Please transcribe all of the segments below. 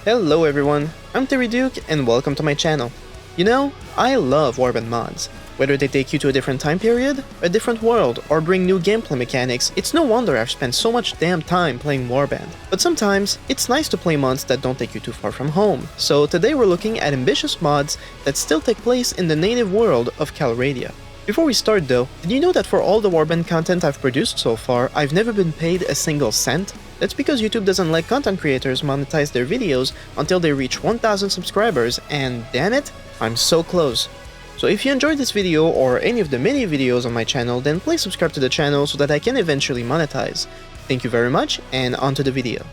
Hello everyone, I'm Terry Duke and welcome to my channel. You know, I love Warband mods. Whether they take you to a different time period, a different world, or bring new gameplay mechanics, it's no wonder I've spent so much damn time playing Warband. But sometimes, it's nice to play mods that don't take you too far from home, so today we're looking at ambitious mods that still take place in the native world of Calradia. Before we start though, did you know that for all the Warband content I've produced so far, I've never been paid a single cent? That's because YouTube doesn't let content creators monetize their videos until they reach 1000 subscribers, and damn it, I'm so close. So if you enjoyed this video or any of the many videos on my channel, then please subscribe to the channel so that I can eventually monetize. Thank you very much, and on to the video.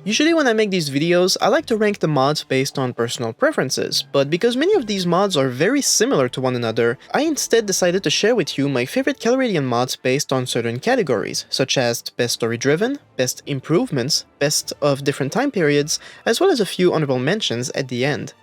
Usually when I make these videos, I like to rank the mods based on personal preferences, but because many of these mods are very similar to one another, I instead decided to share with you my favorite Calradian mods based on certain categories, such as best story-driven, best improvements, best of different time periods, as well as a few honorable mentions at the end.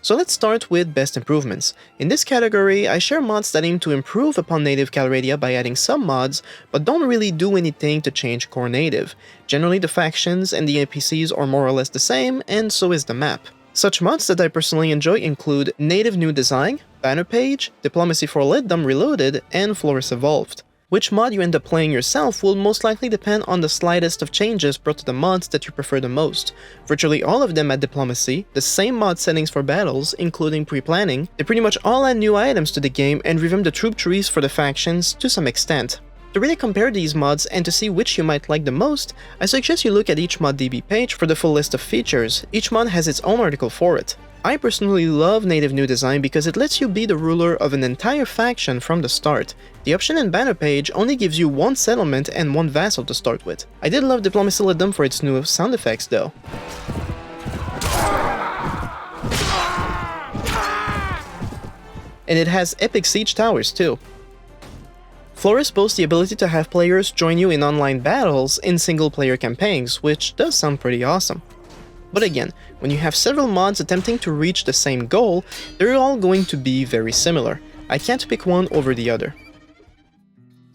So let's start with best improvements. In this category, I share mods that aim to improve upon native Calradia by adding some mods, but don't really do anything to change core native. Generally, the factions and the NPCs are more or less the same, and so is the map. Such mods that I personally enjoy include Native New Design, Bannerpage, Diplomacy for Litdom Reloaded, and Floris Evolved. Which mod you end up playing yourself will most likely depend on the slightest of changes brought to the mods that you prefer the most. Virtually all of them add Diplomacy, the same mod settings for battles, including pre-planning. They pretty much all add new items to the game and revamp the troop trees for the factions to some extent. To really compare these mods and to see which you might like the most, I suggest you look at each mod DB page for the full list of features. Each mod has its own article for it. I personally love Native New Design because it lets you be the ruler of an entire faction from the start. The option in Bannerpage only gives you one settlement and one vassal to start with. I did love Diplomacy Litdom for its new sound effects though. And it has epic siege towers too. Floris boasts the ability to have players join you in online battles in single-player campaigns, which does sound pretty awesome. But again, when you have several mods attempting to reach the same goal, they're all going to be very similar. I can't pick one over the other.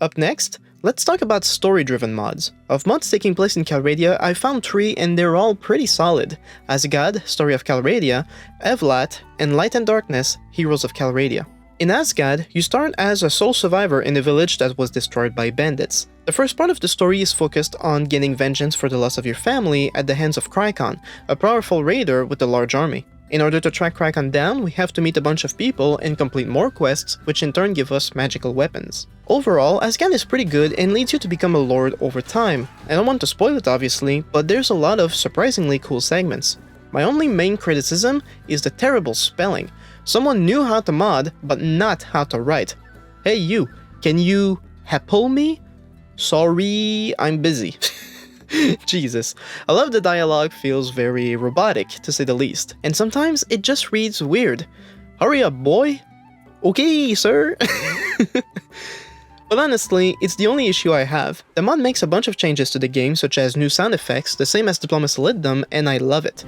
Up next, let's talk about story-driven mods. Of mods taking place in Calradia, I found 3 and they're all pretty solid. Azgad, Story of Calradia, Evlat, and Light and Darkness, Heroes of Calradia. In Azgad, you start as a sole survivor in a village that was destroyed by bandits. The first part of the story is focused on getting vengeance for the loss of your family at the hands of Krykon, a powerful raider with a large army. In order to track Krykon down, we have to meet a bunch of people and complete more quests, which in turn give us magical weapons. Overall, Azgad is pretty good and leads you to become a lord over time. I don't want to spoil it obviously, but there's a lot of surprisingly cool segments. My only main criticism is the terrible spelling. Someone knew how to mod, but not how to write. Hey you, can you help me? Sorry, I'm busy. Jesus. A lot of the dialogue feels very robotic, to say the least, and sometimes it just reads weird. Hurry up, boy! Okay, sir! But honestly, it's the only issue I have. The mod makes a bunch of changes to the game, such as new sound effects, the same as Diplomacy Litdom, and I love it.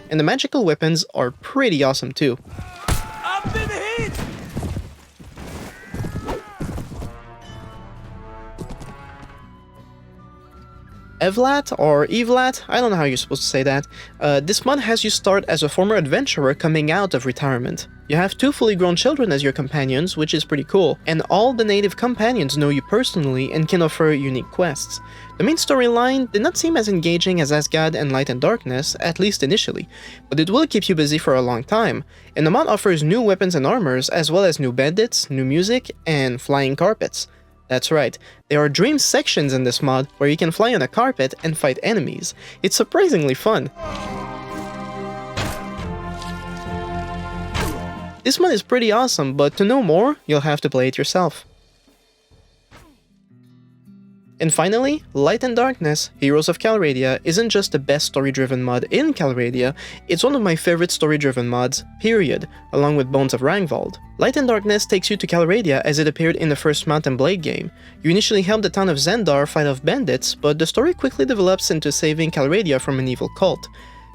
And the magical weapons are pretty awesome too. Up in the heat! Evlat or Evlat, I don't know how you're supposed to say that. This mod has you start as a former adventurer coming out of retirement. You have 2 fully grown children as your companions, which is pretty cool, and all the native companions know you personally and can offer unique quests. The main storyline did not seem as engaging as Azgad and Light and Darkness, at least initially, but it will keep you busy for a long time, and the mod offers new weapons and armors, as well as new bandits, new music, and flying carpets. That's right, there are dream sections in this mod where you can fly on a carpet and fight enemies. It's surprisingly fun. This mod is pretty awesome, but to know more, you'll have to play it yourself. And finally, Light and Darkness, Heroes of Calradia isn't just the best story-driven mod in Calradia, it's one of my favorite story-driven mods, period, along with Bones of Rangvald. Light and Darkness takes you to Calradia as it appeared in the first Mount and Blade game. You initially help the town of Zendar fight off bandits, but the story quickly develops into saving Calradia from an evil cult.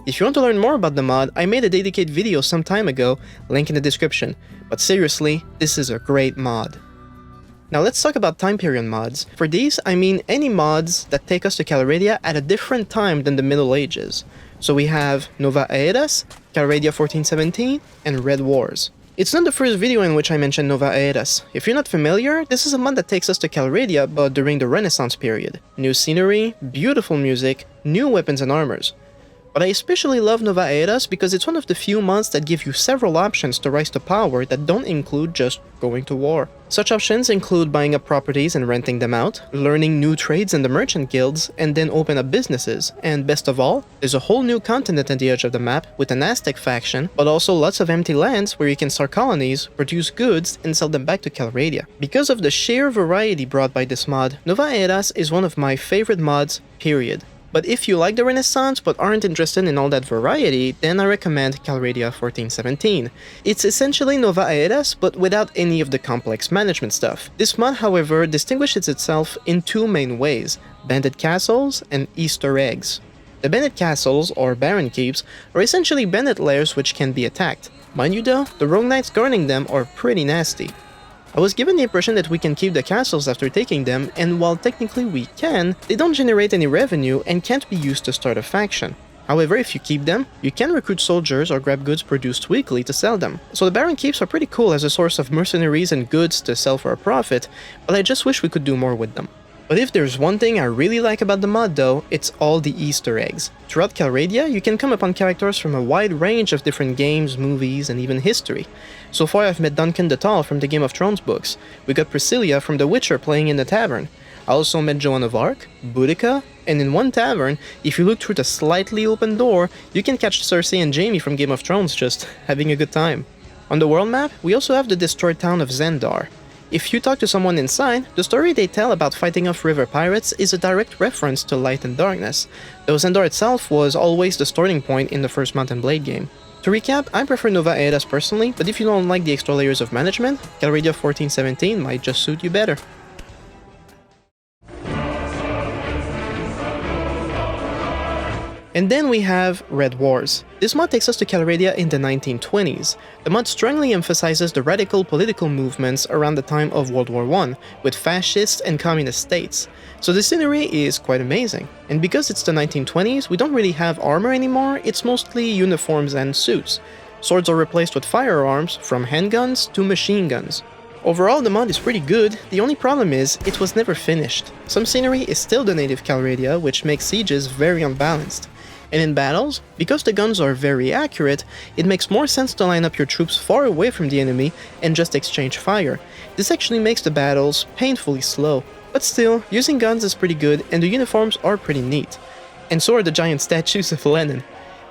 If you want to learn more about the mod, I made a dedicated video some time ago, link in the description. But seriously, this is a great mod. Now let's talk about time period mods. For these, I mean any mods that take us to Calradia at a different time than the Middle Ages. So we have Nova Aetas, Calradia 1417, and Red Wars. It's not the first video in which I mentioned Nova Aetas. If you're not familiar, this is a mod that takes us to Calradia but during the Renaissance period. New scenery, beautiful music, new weapons and armors. But I especially love Nova Aetas because it's one of the few mods that give you several options to rise to power that don't include just going to war. Such options include buying up properties and renting them out, learning new trades in the merchant guilds, and then open up businesses, and best of all, there's a whole new continent at the edge of the map with an Aztec faction, but also lots of empty lands where you can start colonies, produce goods, and sell them back to Calradia. Because of the sheer variety brought by this mod, Nova Aetas is one of my favorite mods, period. But if you like the Renaissance but aren't interested in all that variety, then I recommend Calradia 1417. It's essentially Nova Aetas but without any of the complex management stuff. This mod, however, distinguishes itself in two main ways: bandit castles and Easter eggs. The bandit castles, or baron keeps, are essentially bandit lairs which can be attacked. Mind you though, the rogue knights guarding them are pretty nasty. I was given the impression that we can keep the castles after taking them, and while technically we can, they don't generate any revenue and can't be used to start a faction. However, if you keep them, you can recruit soldiers or grab goods produced weekly to sell them. So the Baron Keeps are pretty cool as a source of mercenaries and goods to sell for a profit, but I just wish we could do more with them. But if there's one thing I really like about the mod though, it's all the Easter eggs. Throughout Calradia, you can come upon characters from a wide range of different games, movies, and even history. So far I've met Duncan the Tall from the Game of Thrones books, we got Priscilla from The Witcher playing in the tavern, I also met Joan of Arc, Boudica, and in one tavern, if you look through the slightly open door, you can catch Cersei and Jaime from Game of Thrones just having a good time. On the world map, we also have the destroyed town of Zendar. If you talk to someone inside, the story they tell about fighting off river pirates is a direct reference to Light and Darkness, though Zendar itself was always the starting point in the first Mount and Blade game. To recap, I prefer Nova Aetas personally, but if you don't like the extra layers of management, Calradia 1417 might just suit you better. And then we have Red Wars. This mod takes us to Calradia in the 1920s. The mod strongly emphasizes the radical political movements around the time of World War I, with fascist and communist states. So the scenery is quite amazing. And because it's the 1920s, we don't really have armor anymore, it's mostly uniforms and suits. Swords are replaced with firearms, from handguns to machine guns. Overall, the mod is pretty good, the only problem is, it was never finished. Some scenery is still the native Calradia, which makes sieges very unbalanced. And in battles, because the guns are very accurate, it makes more sense to line up your troops far away from the enemy and just exchange fire. This actually makes the battles painfully slow. But still, using guns is pretty good and the uniforms are pretty neat. And so are the giant statues of Lenin.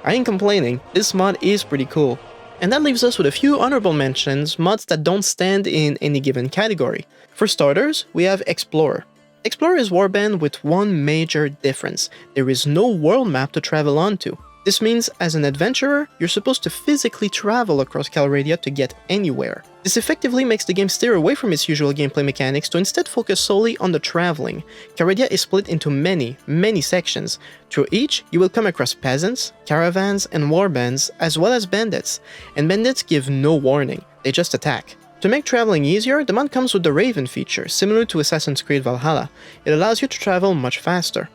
I ain't complaining, this mod is pretty cool. And that leaves us with a few honorable mentions, mods that don't stand in any given category. For starters, we have Explorer. Explorer is Warband with one major difference: there is no world map to travel onto. This means, as an adventurer, you're supposed to physically travel across Calradia to get anywhere. This effectively makes the game steer away from its usual gameplay mechanics to instead focus solely on the traveling. Calradia is split into many sections. Through each, you will come across peasants, caravans, and warbands, as well as bandits. And bandits give no warning, they just attack. To make traveling easier, the mod comes with the Raven feature, similar to Assassin's Creed Valhalla. It allows you to travel much faster.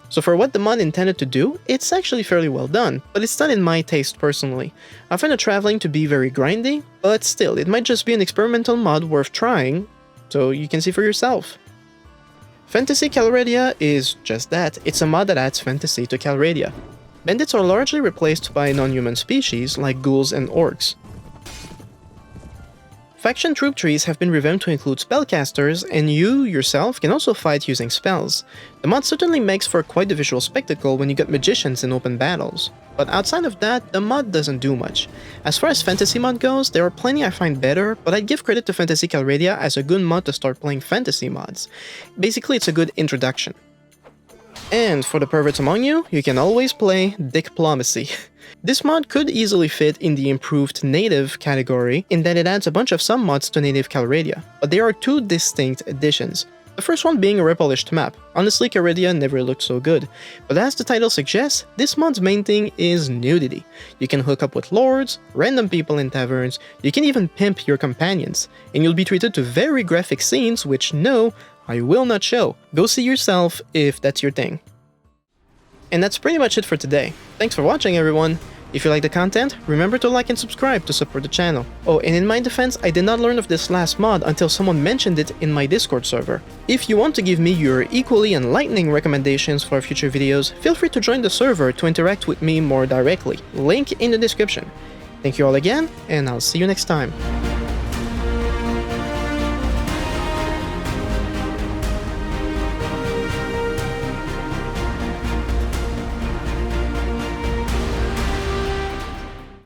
So for what the mod intended to do, it's actually fairly well done, but it's not in my taste personally. I find the traveling to be very grindy, but still, it might just be an experimental mod worth trying, so you can see for yourself. Fantasy Calradia is just that, it's a mod that adds fantasy to Calradia. Bandits are largely replaced by non-human species like ghouls and orcs. Faction troop trees have been revamped to include spellcasters, and you, yourself, can also fight using spells. The mod certainly makes for quite the visual spectacle when you get magicians in open battles. But outside of that, the mod doesn't do much. As far as fantasy mod goes, there are plenty I find better, but I'd give credit to Fantasy Calradia as a good mod to start playing fantasy mods. Basically, it's a good introduction. And for the perverts among you, you can always play kplomacy. This mod could easily fit in the improved native category in that it adds a bunch of sub-mods to native Calradia, but there are two distinct additions. The first one being a republished map. Honestly, Calradia never looked so good, but as the title suggests, this mod's main thing is nudity. You can hook up with lords, random people in taverns, you can even pimp your companions, and you'll be treated to very graphic scenes which, no, I will not show. Go see yourself if that's your thing. And that's pretty much it for today. Thanks for watching, everyone! If you like the content, remember to like and subscribe to support the channel. Oh, and in my defense, I did not learn of this last mod until someone mentioned it in my Discord server. If you want to give me your equally enlightening recommendations for future videos, feel free to join the server to interact with me more directly. Link in the description. Thank you all again, and I'll see you next time.